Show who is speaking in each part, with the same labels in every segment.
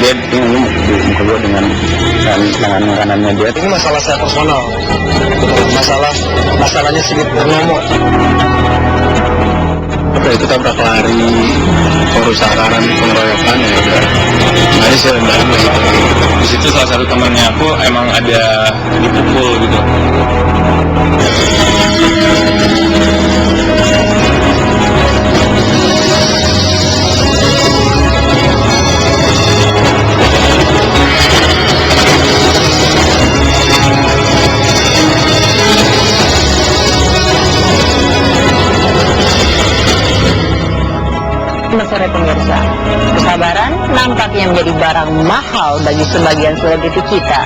Speaker 1: dia mukul gue dengan tangan kanannya dia.
Speaker 2: Ini masalah saya personal, masalahnya sedikit bernomor.
Speaker 1: Oke, itu tabrak lari, kerusakan, pengeroyokan ya udah. Nah, sih rendahan lah gitu. Di situ salah satu temannya aku emang ada dipukul gitu.
Speaker 3: Sore pemirsa, kesabaran nampaknya menjadi barang mahal bagi sebagian selebriti kita.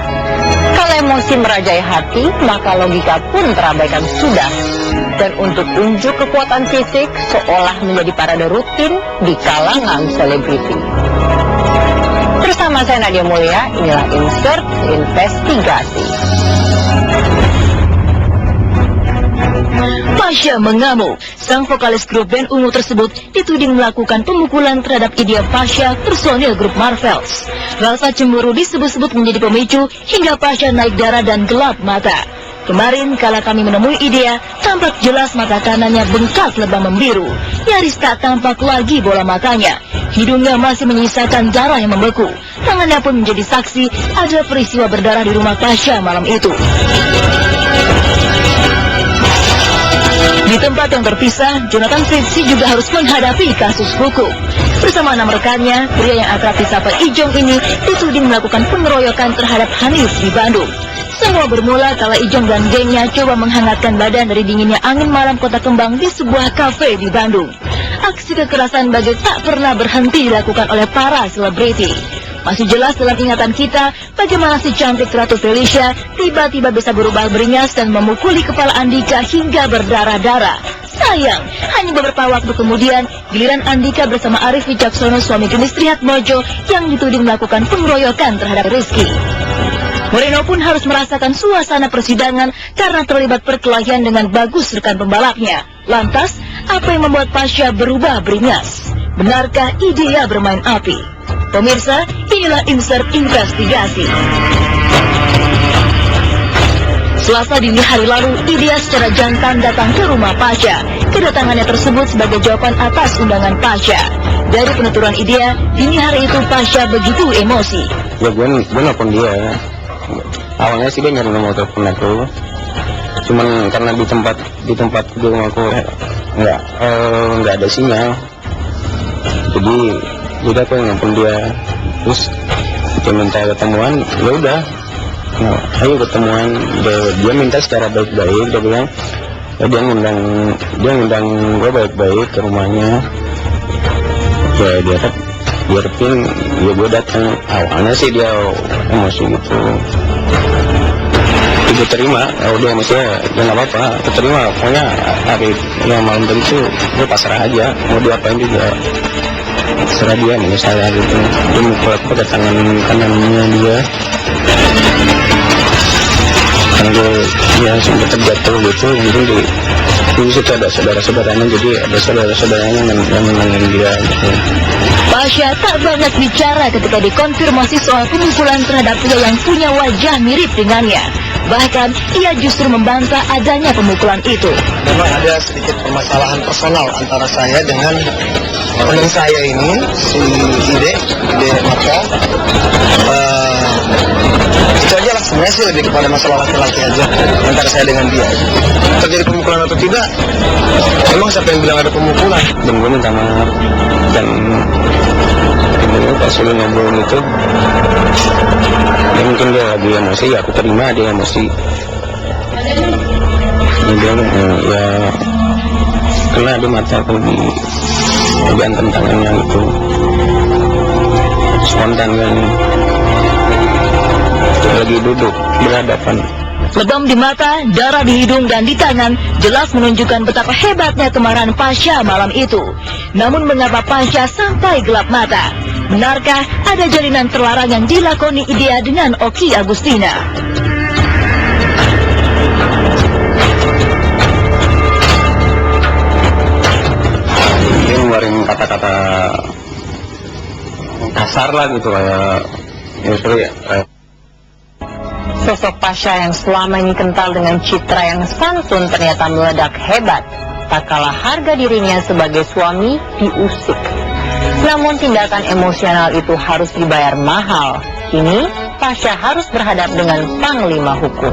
Speaker 3: Kalau emosi merajai hati, maka logika pun terabaikan sudah. Dan untuk unjuk kekuatan fisik seolah menjadi parade rutin di kalangan selebriti. Bersama saya Nadia Mulia, inilah Insert Investigasi.
Speaker 4: Pasha mengamuk. Sang vokalis grup band ungu tersebut dituding melakukan pemukulan terhadap Idea Pasha, personil grup Marvels. Rasa cemburu disebut-sebut menjadi pemicu hingga Pasha naik darah dan gelap mata. Kemarin kala kami menemui Idea, tampak jelas mata kanannya bengkak lebam membiru. Nyaris tak tampak lagi bola matanya. Hidungnya masih menyisakan darah yang membeku. Tangannya pun menjadi saksi ada peristiwa berdarah di rumah Pasha malam itu. Di tempat yang terpisah, Jonathan Fritzy juga harus menghadapi kasus hukum. Bersama 6 rekannya, pria yang akrab disapa Ijong ini dituding melakukan pengeroyokan terhadap Hanif di Bandung. Semua bermula kala Ijong dan gengnya coba menghangatkan badan dari dinginnya angin malam Kota Kembang di sebuah kafe di Bandung. Aksi kekerasan bagai tak pernah berhenti dilakukan oleh para selebriti. Masih jelas dalam ingatan kita bagaimana si cantik Ratu Felicia tiba-tiba bisa berubah beringas dan memukuli kepala Andika hingga berdarah-darah. Sayang, hanya beberapa waktu kemudian giliran Andika bersama Arif Wicaksono, suami Genis Trihatmojo, yang dituding melakukan pengeroyokan terhadap Rizky. Moreno pun harus merasakan suasana persidangan karena terlibat perkelahian dengan Bagus, rekan pembalapnya. Lantas, apa yang membuat Pasha berubah beringas? Benarkah Idea bermain api? Pemirsa, inilah Insert Investigasi. Selasa dini hari lalu, Idea secara jantan datang ke rumah Pasha. Kedatangannya tersebut sebagai jawaban atas undangan Pasha. Dari penuturan Idea, dini hari itu Pasha begitu emosi.
Speaker 1: Ya gue nelfon dia. Awalnya sih dia nyari nomor telepon aku. Cuman karena di tempat di rumah aku nggak ada sinyal. Jadi aku nelfon dia, terus dia minta ketemuan, ya udah, nah, ayo ketemuan. Dia minta secara baik-baik, dia bilang ya dia ngundang gue baik-baik ke rumahnya. Ya dia harapin ya gue datang. Awalnya sih dia emosi gitu. Gue terima, udah maksudnya ya nggak apa-apa, aku terima. Pokoknya hari yang malam tadi tuh gue pasrah aja, mau diapain juga serah dia, menurut saya gitu. Dia mukul aku pakai tangan kanannya dia, kan gue ya sempat terjatuh gitu. Mungkin di situ ada saudara-saudaranya, jadi ada saudara-saudaranya yang menangin dia gitu.
Speaker 4: Pasha tak banyak bicara ketika dikonfirmasi soal pemukulan terhadap pria yang punya wajah mirip dengannya. Bahkan ia justru membantah adanya pemukulan itu.
Speaker 2: Memang ada sedikit permasalahan personal antara saya dengan teman saya ini, si Ide Marvel. Itu aja lah, sebenarnya sih lebih kepada masalah laki-laki aja antara saya dengan dia. Terjadi pemukulan atau tidak, memang siapa yang bilang ada pemukulan?
Speaker 1: Dan gue minta maaf. Dan ini pas lu ngobrol itu, ya mungkin dia lagi emosi, ya aku terima dia emosi. Dia bilang ya kena di mata aku di bagian tangannya itu, spontan kan. Lagi duduk berhadapan.
Speaker 4: Lebam di mata, darah di hidung dan di tangan jelas menunjukkan betapa hebatnya kemarahan Pasha malam itu. Namun mengapa Pasha sampai gelap mata? Benarkah ada jalinan terlarang yang dilakoni Idea dengan Oki Agustina?
Speaker 1: Dia ngeluarin kata-kata kasar lah gitu kayak ya sorry ya.
Speaker 3: Sosok Pasha yang selama ini kental dengan citra yang santun ternyata meledak hebat, tak kalah harga dirinya sebagai suami diusik. Namun tindakan emosional itu harus dibayar mahal. Kini Pasha harus berhadap dengan panglima hukum.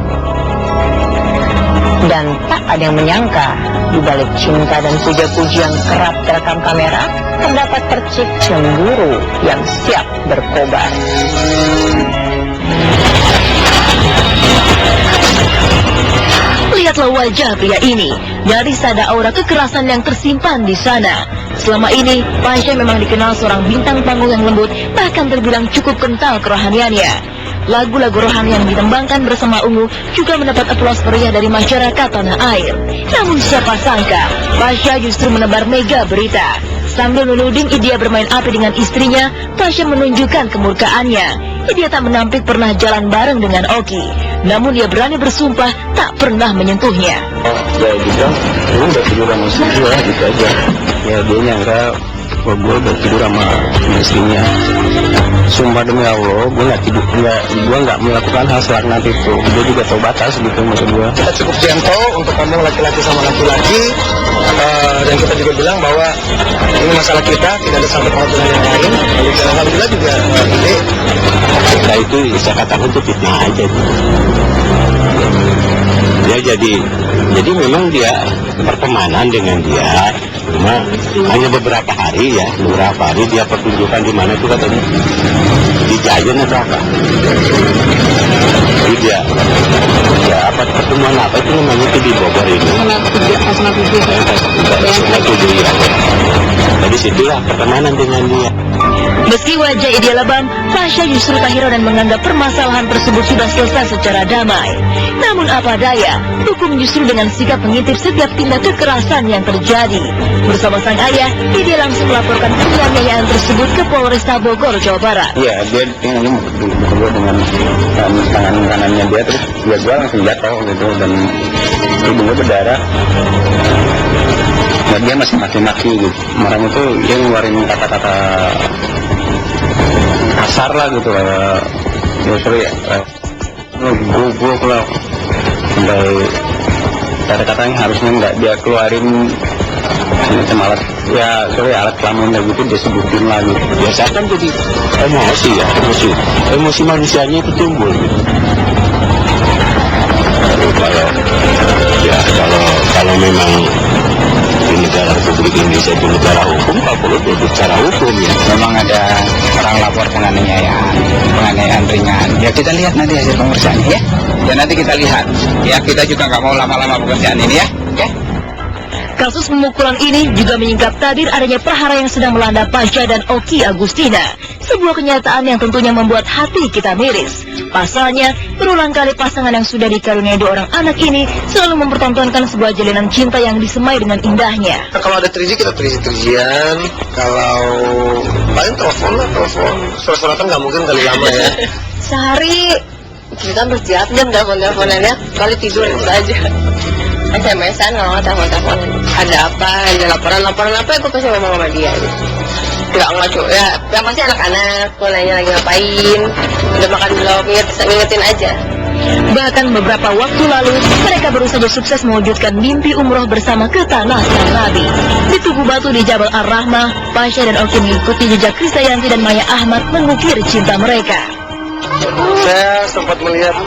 Speaker 3: Dan tak ada yang menyangka, di balik cinta dan puja-puji yang kerap terekam kamera, terdapat percik cemburu yang siap berkobar.
Speaker 4: Lihatlah wajah pria ini. Dari ada aura kekerasan yang tersimpan di sana. Selama ini, Pasha memang dikenal seorang bintang panggung yang lembut, bahkan terbilang cukup kental kerohaniannya. Lagu-lagu rohani yang ditembangkan bersama Ungu juga mendapat aplaus meriah dari masyarakat tanah air. Namun siapa sangka, Pasha justru menebar mega berita. Sambil menuding Idea bermain api dengan istrinya, Pasha menunjukkan kemurkaannya. Idea tak menampik pernah jalan bareng dengan Oki. Namun dia berani bersumpah tak pernah menyentuhnya.
Speaker 1: Ya juga, gue udah tidur sama istri gue gitu aja. Ya dia nyangka gue udah tidur sama istrinya. Sumpah demi Allah, gue nggak melakukan hal selaknat itu. Gue juga tahu batas gitu maksud gue.
Speaker 2: Kita cukup gentle untuk ngomong laki-laki sama laki-laki, dan kita juga bilang bahwa ini masalah kita, tidak ada sangkut paut dengan yang lain. Alhamdulillah juga ini.
Speaker 5: Nah itu saya katakan itu fitnah aja. Ya jadi memang dia pertemanan dengan dia, cuma hanya beberapa hari dia pertunjukan di mana itu katanya di Giant atau apa. Jadi dia ya apa pertemuan apa itu namanya itu di Bogor ini. Pas 7 ya. Jadi situlah pertemanan dengan dia.
Speaker 4: Meski wajah Idea lebam, Pasha justru tak hirau dan menganggap permasalahan tersebut sudah selesai secara damai. Namun apa daya, hukum justru dengan sikap mengintip setiap tindak kekerasan yang terjadi. Bersama sang ayah, Idea langsung melaporkan penganiayaan tersebut ke Polresta Bogor, Jawa Barat.
Speaker 1: Iya, dia ini gue dengan tangan kanannya dia, terus gue langsung jatuh gitu, dan hidung gue berdarah. Nah, dia masih maki-maki gitu. Marahnya tuh dia ngeluarin kata-kata kasar lah gitu, kayak ya sorry ya, gue kalau sampai kata-katanya harusnya nggak dia keluarin macam alat ya sorry alat kelamin gitu dia sebutin lagi.
Speaker 5: Biasa kan jadi emosi ya, emosi manusianya itu timbul gitu. Kalau memang di negara Republik Indonesia itu negara hukum, tak perlu duduk secara hukum ya.
Speaker 1: Memang ada orang lapor penganiayaan ringan. Ya kita lihat nanti hasil pemeriksaannya ya. Dan nanti kita lihat. Ya kita juga nggak mau lama-lama pekerjaan ini ya. Oke?
Speaker 4: Kasus pemukulan ini juga menyingkap tabir adanya perhara yang sedang melanda Pasha dan Oki Agustina. Sebuah kenyataan yang tentunya membuat hati kita miris. Pasalnya, berulang kali pasangan yang sudah dikaruniai 2 orang anak ini selalu mempertontonkan sebuah jalinan cinta yang disemai dengan indahnya.
Speaker 2: Kalau ada 3G kita 3G-an, kalau paling telepon, surat-suratan nggak mungkin kali lama ya.
Speaker 3: Sehari kita bersiap jam telepon-teleponannya, kali tidur itu aja. SMS-an kalau nggak telepon-telepon, ada apa, ada laporan apa, aku pasti ngomong sama dia gitu. Nggak cuy, ya yang pasti anak-anak, aku nanya lagi ngapain, udah makan belum, ngingetin aja.
Speaker 4: Bahkan beberapa waktu lalu, mereka baru saja sukses mewujudkan mimpi umroh bersama ke tanah sang Nabi. Di Tugu Batu di Jabal Ar-Rahmah, Pasha dan Oki mengikuti jejak Krisdayanti dan Maya Ahmad mengukir cinta mereka.
Speaker 2: Saya sempat melihat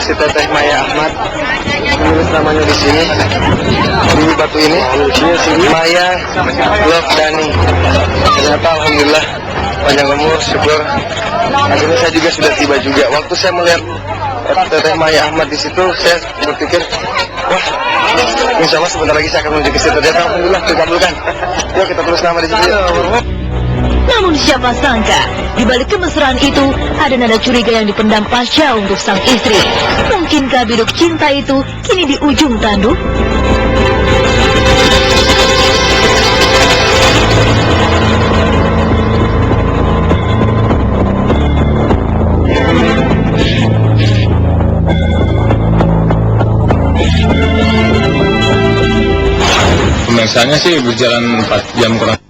Speaker 2: si Teteh Maya Ahmad menulis namanya di sini, di batu ini, Maya Love Dani. Ternyata alhamdulillah panjang umur, syukur. Akhirnya saya juga sudah tiba juga. Waktu saya melihat Teteh Maya Ahmad di situ, saya berpikir, wah, insya Allah sebentar lagi saya akan menuju ke situ. Ternyata alhamdulillah dikabulkan. Yuk kita tulis nama di sini.
Speaker 4: Namun siapa sangka, di balik kemesraan itu ada nada curiga yang dipendam Pasha untuk sang istri. Mungkinkah biduk cinta itu kini di ujung tanduk?
Speaker 6: Pemeriksaannya sih berjalan 4 jam kurang.